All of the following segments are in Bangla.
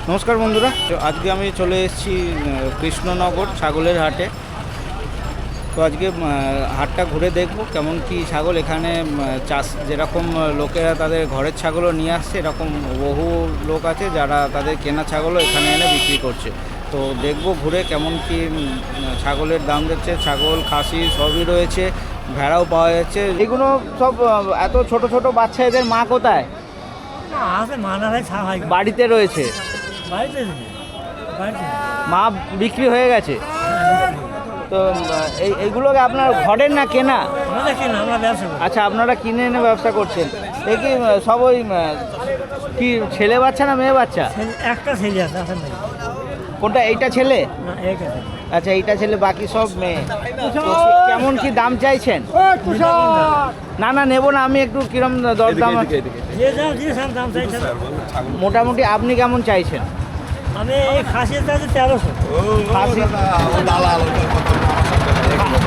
নমস্কার বন্ধুরা, তো আজকে আমি চলে এসেছি কৃষ্ণনগর ছাগলের হাটে। তো আজকে হাটটা ঘুরে দেখব কেমন কি ছাগল এখানে চাষ, যেরকম লোকেরা তাদের ঘরের ছাগলও নিয়ে আসছে, এরকম বহু লোক আছে যারা তাদের কেনা ছাগলও এখানে এনে বিক্রি করছে। তো দেখব ঘুরে কেমন কি ছাগলের দাম দিচ্ছে। ছাগল খাসি সবই রয়েছে, ভেড়াও পাওয়া যাচ্ছে। এগুলো সব এত ছোট ছোট বাচ্চা, এদের মা কোথায়? বাড়িতে রয়েছে। মা বিক্রি হয়ে গেছে। তো এইগুলোকে আপনার ঘরের না কেনা? আচ্ছা, আপনারা কিনে এনে ব্যবসা করছেন। এ কি সব ওই কি ছেলে বাচ্চা না মেয়ে বাচ্চা? একটা ছেলে আছে। কোনটা? এইটা ছেলে? আচ্ছা, এইটা ছেলে, বাকি সব মেয়ে। কেমন কি দাম চাইছেন? না না, নেবো না আমি। একটু কিরম দরদাম? মোটামুটি আপনি কেমন চাইছেন? আমি খাসির চাইছি 1300।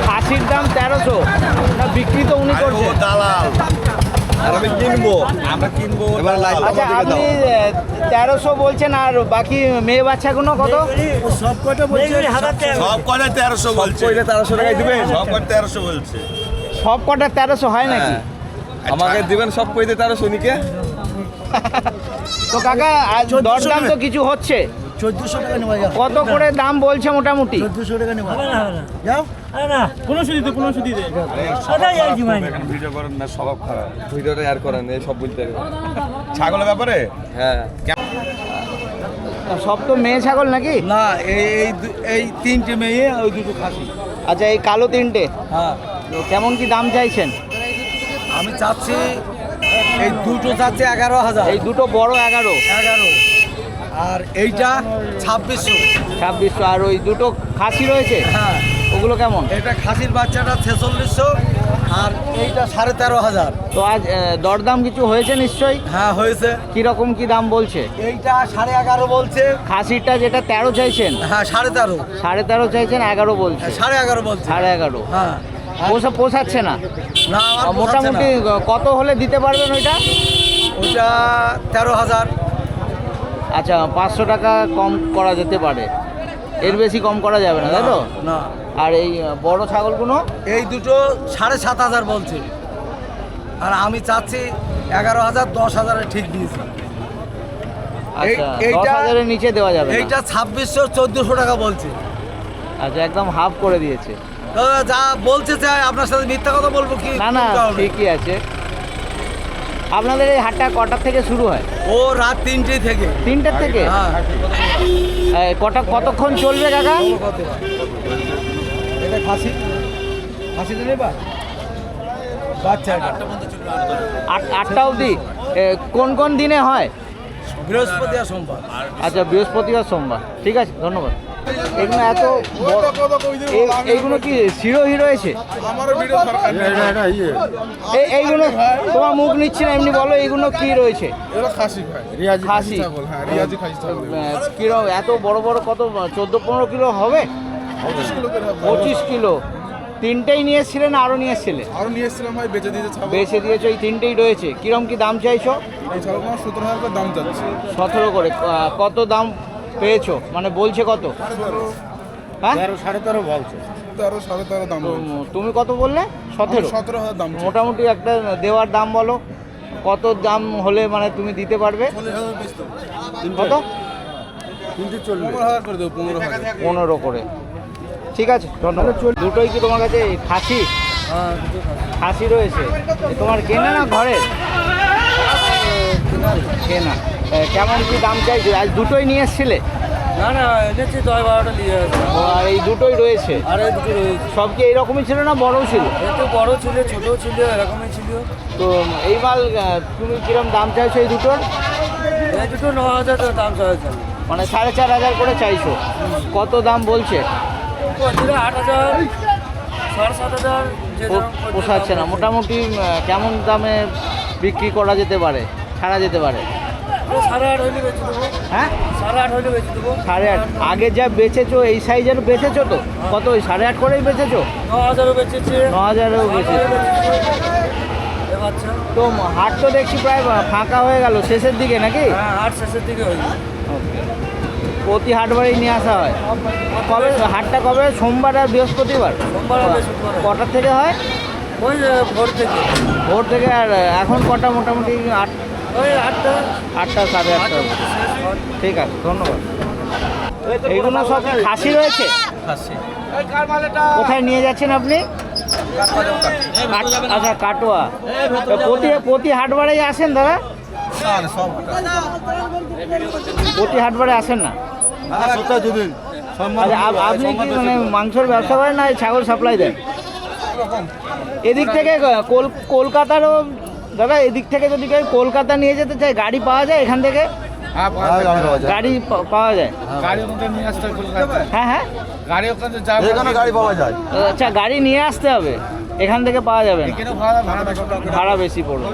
খাসির দাম 1300 না? বিক্রি তো উনি করছেন। আমি কিনবো, আমরা কিনবো। আচ্ছা, আপনি 1300 বলছেন, আর বাকি মেয়ে বাচ্চাগুলো কত? সব কটা বলছে সব কটা 1300 বলছে। 1300 টাকায় দিবেন? সব কটা 1300 বলছে। সব কটা 1300 হয় নাকি? আমাকে দিবেন সব কইতে 1300 নিকে। তো কাকা, দরদাম তো কিছু হচ্ছে। 1400 টাকা নেওয়া যাবে। কত করে দাম বলছে মোটামুটি? 1400 টাকা নেওয়া যাও। না, কোনো সুদিতে সদাই যাইছি মানে। ভিডিও করেন না, স্বভাব খারাপ। ভিডিওটা আর করেন, এই সব বলতে ছাগলের ব্যাপারে। হ্যাঁ, সব তো মেয়ে ছাগল নাকি? না, এই তিনটে মেয়ে, ওই দুটো খাসি। আচ্ছা, এই কালো তিনটে। হ্যাঁ। তো কেমন কি দাম চাইছেন? আমি চাচ্ছি, এই দুটো চাচ্ছি 11,000। এই দুটো বড় 11। আর এইটা 2600। আর ওই দুটো খাসি রয়েছে, হ্যাঁ। ওগুলো কেমন? এটা খাসির বাচ্চাটা 4600, আর এইটা 13,500। তো আজ দরদাম কিছু হয়েছে নিশ্চয়ই? হ্যাঁ, হয়েছে। কিরকম কি দাম বলছে? এইটা 11.5 বলছে। খাসিটা যেটা 13 চাইছেন? হ্যাঁ, 13.5। 13.5 চাইছেন, 11 বলছে। 11.5 বলছে। 11.5। হ্যাঁ। পোষাচ্ছে না? না, আমার মোটামুটি কত হলে দিতে পারবেন ওইটা? ওইটা 13,000। আচ্ছা, 500 টাকা কম করা যেতে পারে, এর বেশি কম করা যাবে না, তাই তো? না। আর এই বড় ছাগলগুলো? এই দুটো 7,500 বলছে, আর আমি চাচ্ছি 11,000, 10,000 ঠিক দিয়েছি। আচ্ছা, এইটা 10,000 এর নিচে দেওয়া যাবে না? এইটা 2600, 1400 টাকা বলছে। আচ্ছা, একদম হাফ করে দিয়েছে। তো যা বলছে চাই, আপনার সাথে মিথ্যা কথা বলবো কি? না না, ঠিকই আছে। আপনাদের এই হাটটা কটার থেকে শুরু হয়? ও রাত 3টে থেকে। 3টের থেকে? হ্যাঁ। কতক্ষণ চলবে কাকা? এটা খাসিটা নেবা? বাচ্চা 8টা অবধি? কোন কোন দিনে হয়? বৃহস্পতি আর সোমবার। আচ্ছা, বৃহস্পতি আর সোমবার। ঠিক আছে, ধন্যবাদ। এগুলো এত এইগুলো কি শিরোহি রয়েছে? এইগুলো তোমার মুখ নিচ্ছে না, এমনি বলো, এইগুলো কি রয়েছে? খাসি। কিরকম এত বড় বড়? কত, 14-15 কিলো হবে? 25 কিলো। তিনটেই নিয়ে এসেছিলেন না আরো নিয়ে এসেছিলে? আরো নিয়ে এসেছিলাম ভাই, বেচে দিয়েছে। বেচে দিয়েছো? এই তিনটেই রয়েছে। কিরম কি দাম চাইছো? এই ছাগল 17,000 করে দাম চাচ্ছে। 17 করে। কত দাম পেয়েছো? মানে বলছে কত? হ্যাঁ, 13.5 বলছে। 13.5 দাম বলছে। তুমি কত বললে? 17? 17,000 দাম। মোটামুটি একটা দেওয়ার দাম বলো, কত দাম হলে মানে তুমি দিতে পারবে? কত? 15,000 করে দেবো। 15 করে। ঠিক আছে, ধন্যবাদ। দুটোই কি তোমার কাছে খাসি? খাসি রয়েছে। তোমার কেনা না ঘরের? কেনা। কেমন কি দাম চাইছো? আজ দুটোই নিয়ে এসেছিলে? না না, এনেছি 10-12টা নিয়ে আসছে। আর এই দুটোই রয়েছে? আর এই দুটো রয়েছে। সব কি এইরকমই ছিল না বড়ও ছিল? একটু বড় ছিল, ছোটও ছিল, এরকমই ছিল। তো এই মাল তুমি কিরম দাম চাইছো এই দুটোর? এই দুটো 9,000 দাম চাইছে। মানে 4,500 করে চাইছো? কত দাম বলছে? 8,000, 7,500। পোষাচ্ছে না। মোটামুটি কেমন দামে বিক্রি করা যেতে পারে, ছাড়া যেতে পারে? 8,500 হইলে বেঁচে দেবো। হ্যাঁ, 8,500 হইলে বেঁচে দেবো। 8,500? আগে যা বেচেছো এই সাইজের বেচেছো তো? কত, ওই 8,500 করেই বেচেছো? 9,000ও বেঁচেছে। 9,000ও বেচেছো। তো হাট তো দেখছি প্রায় ফাঁকা হয়ে গেল শেষের দিকে নাকি? হ্যাঁ, হাট শেষের দিকে হয়ে ওকে। প্রতি হাট বাড়ি নিয়ে আসা হয়। কবে হাটটা কবে? সোমবার আর বৃহস্পতিবার। কটার থেকে হয়? ওই ভোর থেকে ভোর থেকে। আর এখন কটা মোটামুটি? ওই 8টা 8টা, সাড়ে 8টা। ঠিক আছে, ধন্যবাদ। এইগুলো সব কি খাসি রয়েছে? কোথায় নিয়ে যাচ্ছেন আপনি? আচ্ছা, কাটোয়া। তো প্রতি হাট বাড়ি আসেন দাদা? প্রতি হাট বাড়ি আসেন না? আচ্ছা, আপনি কি মানে মাংসের ব্যবসা করেন না ছাগল সাপ্লাই দেন? এদিক থেকে কলকাতারও দাদা, এদিক থেকে যদি কেউ কলকাতা নিয়ে যেতে চায় গাড়ি পাওয়া যায় এখান থেকে? গাড়ি পাওয়া যায়? গাড়ির মধ্যে নিয়ে আসতে হবে কলকাতা। হ্যাঁ হ্যাঁ, গাড়ি ওখানে যাবে, এখানে গাড়ি পাওয়া যায়। আচ্ছা, গাড়ি নিয়ে আসতে হবে, এখান থেকে পাওয়া যাবে না? এখানে ভাড়া বেশি টাকা। ভাড়া বেশি পড়বে।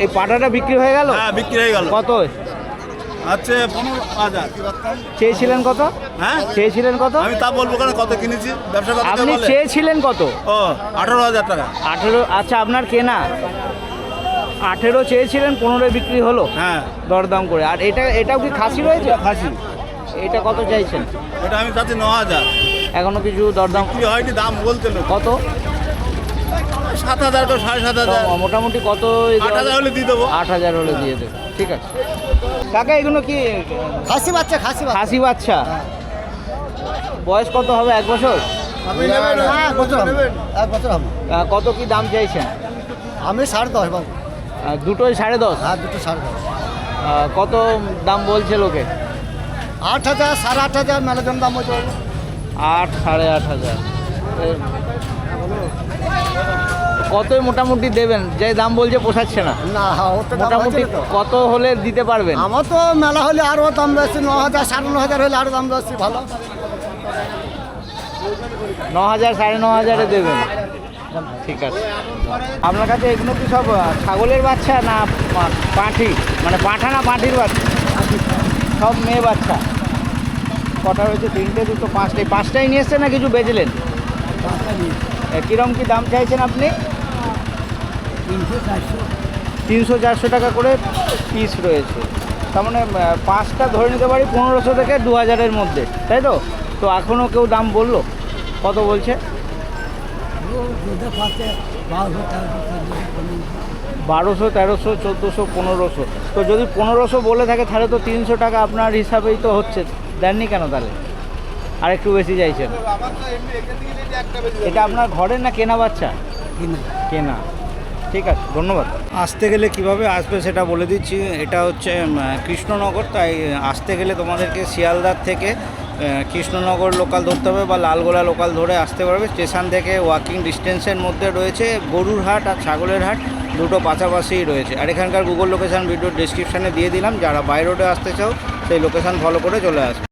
এই পাটাটা বিক্রি হয়ে গেল? হ্যাঁ, বিক্রি হয়ে গেল। কত আছে 15,000। চেয়েছিলেন? কত হ্যাঁ, চেয়েছিলেন? কত? আমি তা বলবো কেন, কত কিনেছি, ব্যবসা করতে আপনি বলে। চেয়েছিলেন কত? ও 18,000 টাকা। 18। আচ্ছা, আপনার কেনা 18 চেয়েছিলেন, 15 বিক্রি হলো হ্যাঁ, দরদাম করে। আর এটাও কি খাসি রয়েছে? খাসি। এটা কত চাইছেন? এটা আমি চাচ্ছি 9,000। এখনো কিছু দরদাম? কি হয়নি, দাম বলতে লোক। কত? 7,000 তো 7,500। মোটামুটি কত? 8,000 হলে দিয়ে দেবো। 8,000 হলে দিয়ে দেবো। ঠিক আছে কাকা, এগুলো কি খাসি বাচ্চা খাসি বাচ্চা? বয়স কত হবে? 1 বছর? এক বছর হবে। কত কি দাম চাইছেন? আমি 10.5 বাবু। দুটোই 10.5? হ্যাঁ, দুটো 10.5। কত দাম বলছে লোকে? 8,000 8,500 মেলাজন দাম হচ্ছে। 8, 8,500। কতই মোটামুটি দেবেন? যে দাম বলছে পোষাচ্ছে না। না, ওর তো মোটামুটি কত হলে দিতে পারবেন? আমার তো মেলা হলে আরও দাম বেশি, 9,000 9,500 হলে আরও দাম বেশি ভালো। 9,000 9,500 দেবেন? ঠিক আছে। আপনার কাছে এগুলো কি সব ছাগলের বাচ্চা না পাঁঠি? মানে পাঁঠা না পাঁঠির বাচ্চা? সব মেয়ে বাচ্চা। কটা রয়েছে? 3টে, 2টো, 5টাই। 5টাই নিয়ে এসছেন না কিছু বেচলেন? কীরকম কী দাম চাইছেন আপনি? 300-400 টাকা করে পিস রয়েছে। তার মানে 5টা ধরে নিতে পারি 1500 থেকে 2000-এর মধ্যে, তাই তো? তো এখনও কেউ দাম বললো? কত বলছে? 1200, 1300, 1400, 1500। তো যদি 1500 বলে থাকে তাহলে তো 300 টাকা আপনার হিসাবেই তো হচ্ছে। দেননি কেন তাহলে? আর একটু বেশি চাইছেন? এটা আপনার ঘরের না কেনা বাচ্চা? কেনা। ঠিক আছে, ধন্যবাদ। আসতে গেলে কিভাবে আসবে সেটা বলে দিচ্ছি। এটা হচ্ছে কৃষ্ণনগর, তাই আসতে গেলে তোমাদেরকে শিয়ালদার থেকে কৃষ্ণনগর লোকাল ধরতে হবে বা লালগোলা লোকাল ধরে আসতে পারবে। স্টেশন থেকে ওয়াকিং ডিস্টেন্সের মধ্যে রয়েছে। গরুর হাট আর ছাগলের হাট দুটো পাশাপাশিই রয়েছে। আর এখানকার গুগল লোকেশান ভিডিও ডেসক্রিপশানে দিয়ে দিলাম, যারা বাই রোডে আসতে চাও সেই লোকেশান ফলো করে চলে আসবে।